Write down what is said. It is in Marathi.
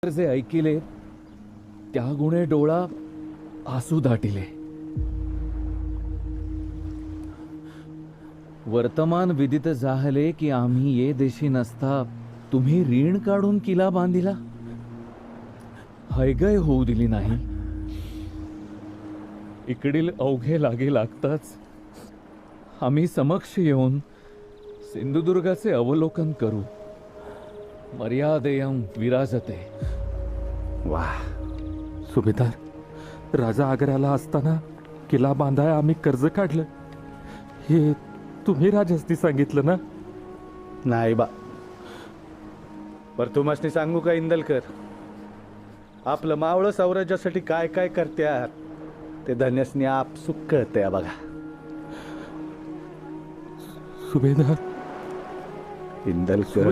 जे ऐकिले त्या गुणे डोळा आसू दाटिले. वर्तमान विदित जाहले की आम्ही ये देशी नसता तुम्ही ऋण काढून किला बांधिला. हैगय होऊ दिली नाही. इकडील अवघे लागे लागताच आम्ही समक्ष येऊन सिंधुदुर्गाचे अवलोकन करू. मर्यादेयं विराजते. वाह सुभेदार, राजा आग्र्याला असताना किल्ला बांधाय आम्ही कर्ज काढलं, हे तुम्ही राजासनी सांगितलं ना? नाही बा, पर तुम्हाला सांगू का इंदलकर, आपलं मावळं साम्राज्यासाठी काय काय करत्यात ते धन्यसनी आपसुक कळतंय बघा. सुभेदार, इंदलकर,